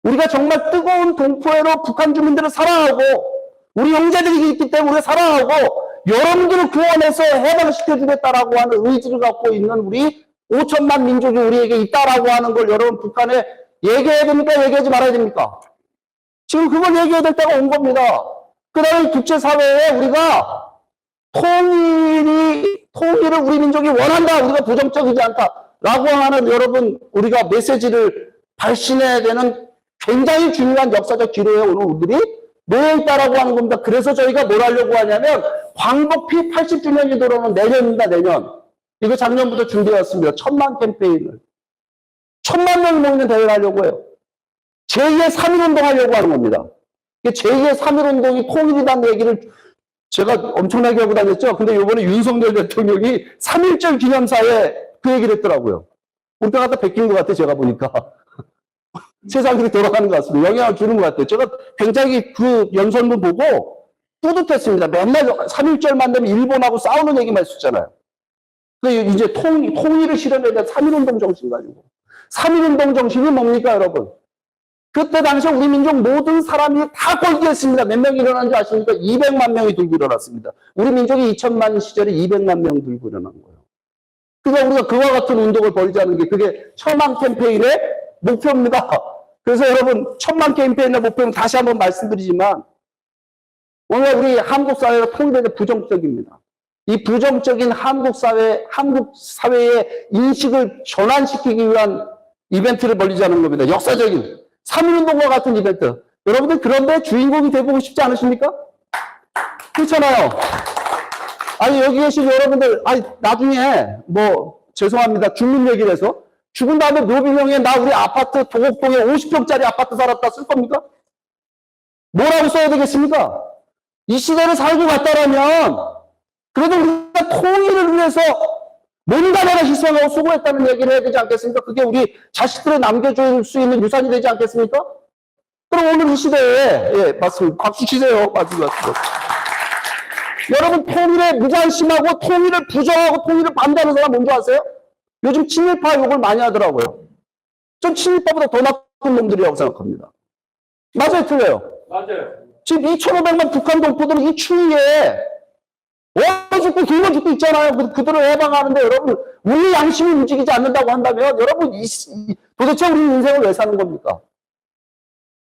우리가 정말 뜨거운 동포회로 북한 주민들을 사랑하고 우리 형제들이 있기 때문에 우리가 사랑하고 여러분들을 구원해서 해방시켜주겠다라고 하는 의지를 갖고 있는 우리 5천만 민족이 우리에게 있다라고 하는 걸 여러분 북한에 얘기해야 됩니까? 얘기하지 말아야 됩니까? 지금 그걸 얘기해야 될 때가 온 겁니다. 그 다음에 국제사회에 우리가 통일을 우리 민족이 원한다. 우리가 부정적이지 않다. 라고 하는 여러분, 우리가 메시지를 발신해야 되는 굉장히 중요한 역사적 기로에 오늘 우리들이 놓여있다라고 하는 겁니다. 그래서 저희가 뭘 하려고 하냐면, 광복피 80주년이 들어오는 내년입니다, 내년. 이거 작년부터 준비해왔습니다. 1000만 캠페인을. 1000만 명이 모이는 대회를 하려고 해요. 제2의 3.1운동 하려고 하는 겁니다. 제2의 3.1운동이 통일이라는 얘기를 제가 엄청나게 하고 다녔죠. 근데 이번에 윤석열 대통령이 3.1절 기념사에 그 얘기를 했더라고요. 우리 때가 다 베낀 것 같아요, 제가 보니까. 세상이 돌아가는 것 같습니다. 영향을 주는 것 같아요. 제가 굉장히 그 연설문 보고 뿌듯했습니다. 맨날 3.1절만 되면 일본하고 싸우는 얘기만 했었잖아요. 이제 통일을 실현해야 될 3.1운동 정신 가지고. 3.1운동 정신이 뭡니까, 여러분? 그때 당시에 우리 민족 모든 사람이 다 걸기했습니다. 몇 명이 일어난 줄 아십니까? 200만 명이 들고 일어났습니다. 우리 민족이 2000만 시절에 200만 명 들고 일어난 거예요. 그러니까 우리가 그와 같은 운동을 벌이자는 게 그게 1000만 캠페인의 목표입니다. 그래서 여러분 1000만 캠페인의 목표는 다시 한번 말씀드리지만 오늘 우리 한국 사회가 통일에 대해 부정적입니다. 이 부정적인 한국 사회의 인식을 전환시키기 위한 이벤트를 벌이자는 겁니다. 역사적인 3.1운동과 같은 이벤트. 여러분들 그런데 주인공이 되고 싶지 않으십니까? 그렇잖아요. 아니 여기 계신 여러분들 아니 나중에 죄송합니다. 죽는 얘기를 해서 죽은 다음에 묘비명에 나 우리 아파트 도곡동에 50평짜리 아파트 살았다 쓸 겁니까? 뭐라고 써야 되겠습니까? 이 시대를 살고 갔다라면 그래도 우리가 통일을 위해서 뭔가 내가 희생하고 수고했다는 얘기를 해야 되지 않겠습니까? 그게 우리 자식들에 남겨줄 수 있는 유산이 되지 않겠습니까? 그럼 오늘 이 시대에 맞습니다. 박수 치세요. 맞습니다. 여러분 통일에 무관심하고 통일을 부정하고 통일을 반대하는 사람 뭔지 아세요? 요즘 친일파 욕을 많이 하더라고요. 전 친일파보다 더 나쁜 놈들이라고 생각합니다. 맞아요? 틀려요? 맞아요. 지금 2,500만 북한 동포들은 이 추위에 얼어 죽고 굶어 죽고 있잖아요. 그들을 해방하는데 여러분 우리 양심이 움직이지 않는다고 한다면 여러분 도대체 우리 인생을 왜 사는 겁니까?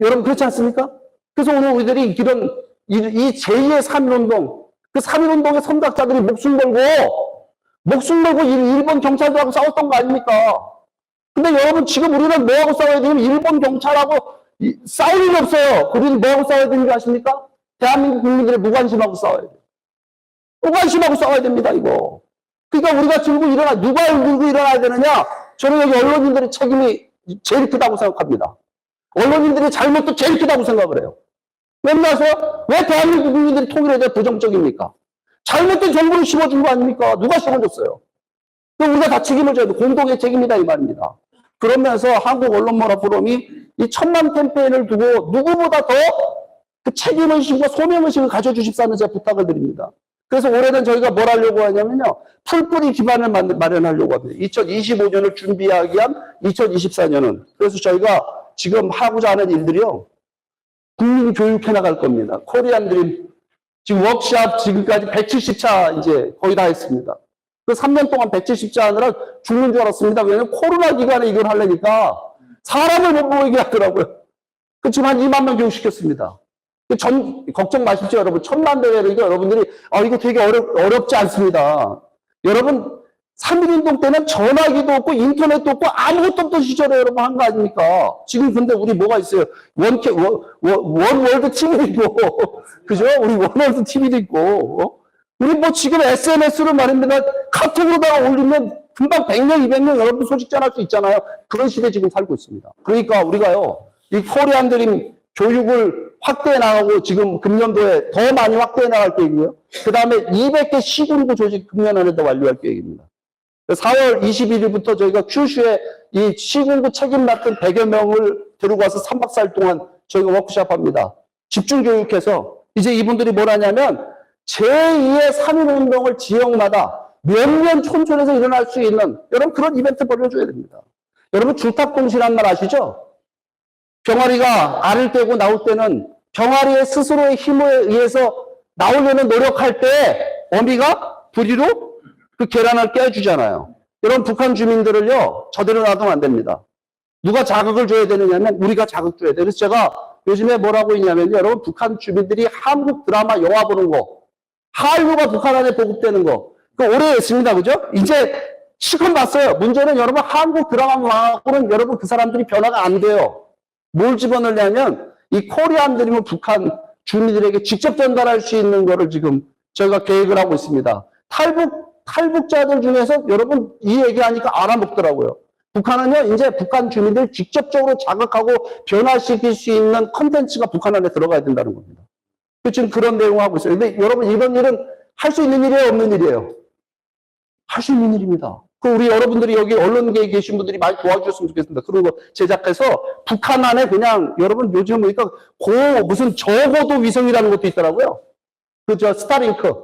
여러분 그렇지 않습니까? 그래서 오늘 우리들이 이런 이 제2의 3.1운동 그 3.1운동의 선각자들이 목숨 걸고 일본 경찰들하고 싸웠던 거 아닙니까? 근데 여러분 지금 우리는 뭐하고 싸워야 되냐면 일본 경찰하고 싸울 일이 없어요. 우리는 뭐하고 싸워야 되는 줄 아십니까? 대한민국 국민들의 무관심하고 싸워야 돼요. 무관심하고 싸워야 됩니다, 이거. 그러니까 우리가 누가 들고 일어나야 되느냐? 저는 여기 언론인들의 책임이 제일 크다고 생각합니다. 언론인들의 잘못도 제일 크다고 생각을 해요. 왜 대한민국 국민들이 통일에 대해 부정적입니까? 잘못된 정보를 심어준 거 아닙니까? 누가 심어줬어요? 그럼 우리가 다 책임을 져야 돼. 공동의 책임이다, 이 말입니다. 그러면서 한국언론모라포럼이 이 1000만 캠페인을 두고 누구보다 더 그 책임의식과 소명의식을 가져주십사는 제가 부탁을 드립니다. 그래서 올해는 저희가 뭘 하려고 하냐면요. 풀뿌리 기반을 마련하려고 합니다. 2025년을 준비하기 위한 2024년은. 그래서 저희가 지금 하고자 하는 일들이요. 국민 교육해 나갈 겁니다. 코리안 드림. 지금 워크샵 지금까지 170차 이제 거의 다 했습니다. 그 3년 동안 170차 하느라 죽는 줄 알았습니다. 왜냐면 코로나 기간에 이걸 하려니까 사람을 못 모이게 하더라고요. 지금 한 2만 명 교육시켰습니다. 걱정 마십시오, 여러분. 1000만 대회니까 여러분들이, 이거 되게 어렵지 않습니다. 여러분, 3.1운동 때는 전화기도 없고, 인터넷도 없고, 아무것도 없던 시절에 여러분 한 거 아닙니까? 지금 근데 우리 뭐가 있어요? 원월드 TV도 있고, 그죠? 우리 원월드 TV도 있고, 우리 지금 SNS로 말입니다. 카톡으로다가 올리면 금방 100명, 200명 여러분 소식 전할 수 있잖아요. 그런 시대에 지금 살고 있습니다. 그러니까 우리가요, 이 코리안 드림 교육을 확대해 나가고 지금 금년도에 더 많이 확대해 나갈 계획이고요. 그 다음에 200개 시군구 조직 금년 안에도 완료할 계획입니다. 4월 21일부터 저희가 큐슈에 이 시군구 책임 맡은 100여 명을 데리고 와서 3박 4일 동안 저희가 워크숍 합니다. 집중 교육해서 이제 이분들이 뭘 하냐면 제2의 3.1운동을 지역마다 몇몇 촌촌에서 일어날 수 있는 여러분 그런 이벤트 벌여줘야 됩니다. 여러분 줄탁동시란 말 아시죠? 병아리가 알을 떼고 나올 때는 병아리의 스스로의 힘에 의해서 나오려는 노력할 때 어미가 부리로 그 계란을 깨주잖아요. 여러분, 북한 주민들을요, 저대로 놔두면 안 됩니다. 누가 자극을 줘야 되느냐면 우리가 자극 줘야 돼요. 그래서 제가 요즘에 뭐라고 했냐면요, 여러분, 북한 주민들이 한국 드라마, 영화 보는 거, 한류가 북한 안에 보급되는 거, 그 오래 했습니다. 그죠? 이제 실컷 봤어요. 문제는 여러분, 한국 드라마하고는 여러분, 그 사람들이 변화가 안 돼요. 뭘 집어넣냐면 이 코리안 드림을 북한 주민들에게 직접 전달할 수 있는 거를 지금 저희가 계획을 하고 있습니다. 탈북자들 중에서 여러분 이 얘기하니까 알아먹더라고요. 북한은요, 이제 북한 주민들 직접적으로 자극하고 변화시킬 수 있는 컨텐츠가 북한 안에 들어가야 된다는 겁니다. 지금 그런 내용을 하고 있어요. 근데 여러분, 이런 일은 할 수 있는 일이에요, 없는 일이에요? 할 수 있는 일입니다. 그 우리 여러분들이 여기 언론계에 계신 분들이 많이 도와주셨으면 좋겠습니다. 그런 거 제작해서 북한 안에 그냥 여러분 요즘 보니까 무슨 저고도 위성이라는 것도 있더라고요. 저 스타링크.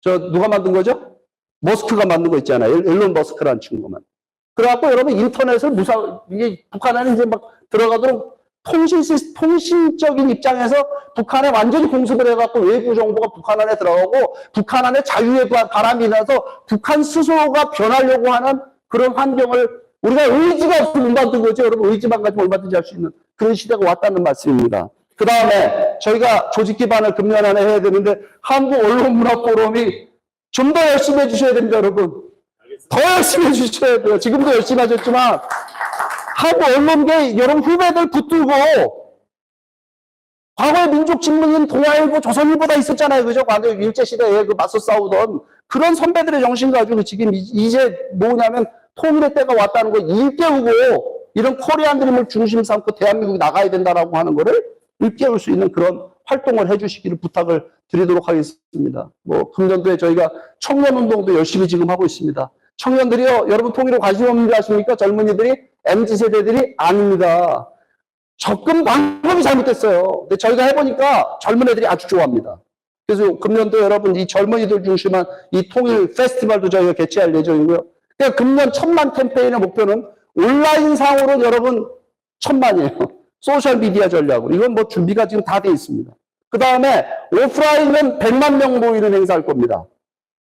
저 누가 만든 거죠? 머스크가 만든 거 있잖아요. 일론 머스크라는 친구만. 그래갖고 여러분 인터넷을 이게 북한 안에 이제 막 들어가도록 통신적인 입장에서 북한에 완전히 공습을 해갖고 외부 정보가 북한 안에 들어가고 북한 안에 자유의 바람이 나서 북한 스스로가 변하려고 하는 그런 환경을 우리가 의지가 없으면 못 만든 거죠. 여러분, 의지만 가지고 얼마든지 할 수 있는 그런 시대가 왔다는 말씀입니다. 그 다음에 저희가 조직 기반을 금년 안에 해야 되는데 한국 언론문화포럼이 좀 더 열심히 해주셔야 됩니다, 여러분. 더 열심히 해주셔야 돼요. 지금도 열심히 하셨지만 한국 언론계 여러분 후배들 붙들고 과거에 민족신문인 동아일보, 조선일보다 있었잖아요. 그죠? 과거 일제시대에 그 맞서 싸우던 그런 선배들의 정신 가지고 지금 이제 뭐냐면 통일의 때가 왔다는 거 일깨우고 이런 코리안 드림을 중심 삼고 대한민국이 나가야 된다라고 하는 거를 일깨울 수 있는 그런 활동을 해주시기를 부탁을 드리도록 하겠습니다. 뭐 금년도에 저희가 청년운동도 열심히 지금 하고 있습니다. 청년들이요, 여러분 통일에 관심 없는 줄 아십니까? 젊은이들이, MZ세대들이 아닙니다. 접근 방법이 잘못됐어요. 근데 저희가 해보니까 젊은 애들이 아주 좋아합니다. 그래서 금년도 여러분 이 젊은이들 중심한 이 통일 페스티벌도 저희가 개최할 예정이고요. 그러니까 금년 1000만 캠페인의 목표는 온라인상으로 여러분 1000만이에요. 소셜미디어 전략으로. 이건 뭐 준비가 지금 다 돼 있습니다. 그 다음에 오프라인은 100만 명 모이는 행사할 겁니다.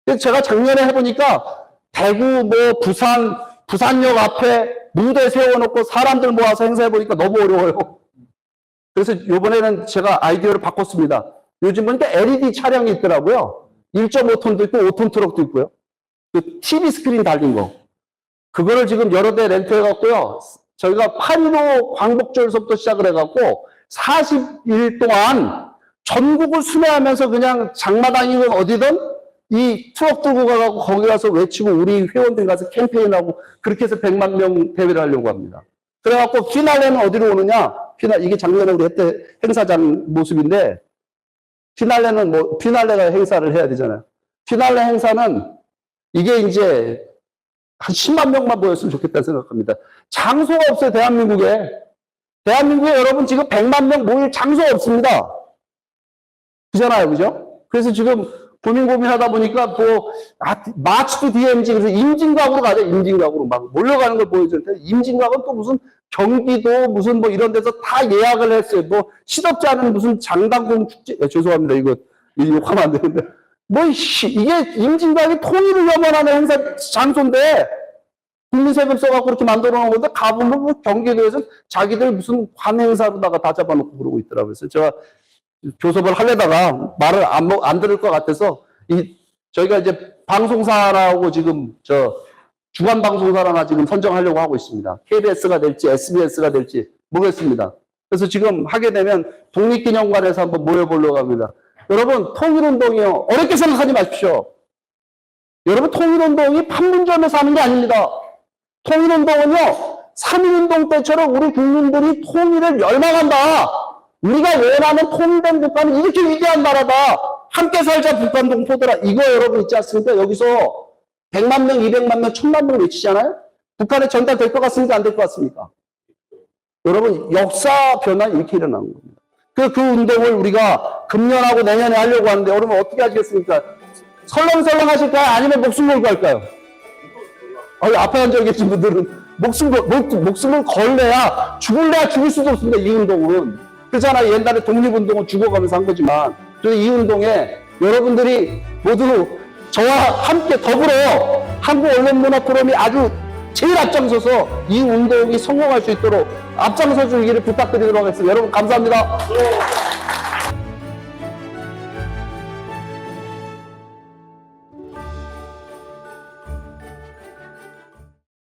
그래서 제가 작년에 해보니까 대구, 뭐, 부산역 앞에 무대 세워놓고 사람들 모아서 행사해보니까 너무 어려워요. 그래서 이번에는 제가 아이디어를 바꿨습니다. 요즘 보니까 LED 차량이 있더라고요. 1.5톤도 있고 5톤 트럭도 있고요. 그 TV 스크린 달린 거. 그거를 지금 여러 대 렌트해갖고요. 저희가 8.15 광복절서부터 시작을 해갖고 40일 동안 전국을 순회하면서 그냥 장마당이든 어디든 이 트럭 들고 가고 거기 가서 외치고 우리 회원들 가서 캠페인하고 그렇게 해서 100만 명 대회를 하려고 합니다. 그래갖고 피날레는 어디로 오느냐? 이게 작년에 우리 했던 행사장 모습인데 피날레는 뭐 피날레가 행사를 해야 되잖아요. 피날레 행사는 이게 이제 한 10만 명만 모였으면 좋겠다는 생각합니다. 장소가 없어요, 대한민국에. 대한민국에 여러분 지금 100만 명 모일 장소가 없습니다. 그잖아요, 그죠? 그래서 지금 고민하다 보니까 마치 투 DMZ, 그래서 임진각으로 가자, 임진각으로 막 몰려가는 걸 보여주는데, 임진각은 또 무슨 경기도 무슨 뭐 이런 데서 다 예약을 했어요. 뭐 시덥지 않은 무슨 장당금 축제, 죄송합니다. 이거 욕하면 안 되는데. 이게 임진각이 통일을 염원하는 행사 장소인데, 국민 세금 써갖고 그렇게 만들어 놓은 건데, 가보면 뭐 경기도에서 자기들 무슨 관행사로다가 다 잡아놓고 그러고 있더라고요. 그래서 제가 교섭을 하려다가 말을 안 들을 것 같아서 저희가 이제 방송사라고 지금 주간 방송사를 하나 지금 선정하려고 하고 있습니다. KBS가 될지 SBS가 될지 모르겠습니다. 그래서 지금 하게 되면 독립기념관에서 한번 모여보려고 합니다. 여러분 통일운동이요, 어렵게 생각하지 마십시오. 여러분 통일운동이 판문점에서 하는 게 아닙니다. 통일운동은요 3.1운동 때처럼 우리 국민들이 통일을 열망한다. 우리가 원하는 통일된 북한은 이렇게 위대한 나라다. 함께 살자 북한 동포들아. 이거 여러분 있지 않습니까? 여기서 100만 명, 200만 명, 1000만 명 외치잖아요? 북한에 전달될 것 같습니까? 안 될 것 같습니까? 여러분 역사 변화 이렇게 일어나는 겁니다. 그 운동을 우리가 금년하고 내년에 하려고 하는데 여러분 어떻게 하시겠습니까? 설렁설렁 하실까요? 아니면 목숨 걸고 할까요? 앞에 앉아 계신 분들은 목숨을 걸래야 죽을래야 죽을 수도 없습니다. 이 운동은. 그렇잖아요. 옛날에 독립운동은 죽어가면서 한 거지만, 그래서 이 운동에 여러분들이 모두 저와 함께 더불어 한국 언론 문화 포럼이 아주 제일 앞장서서 이 운동이 성공할 수 있도록 앞장서 주기를 부탁드리도록 하겠습니다. 여러분 감사합니다.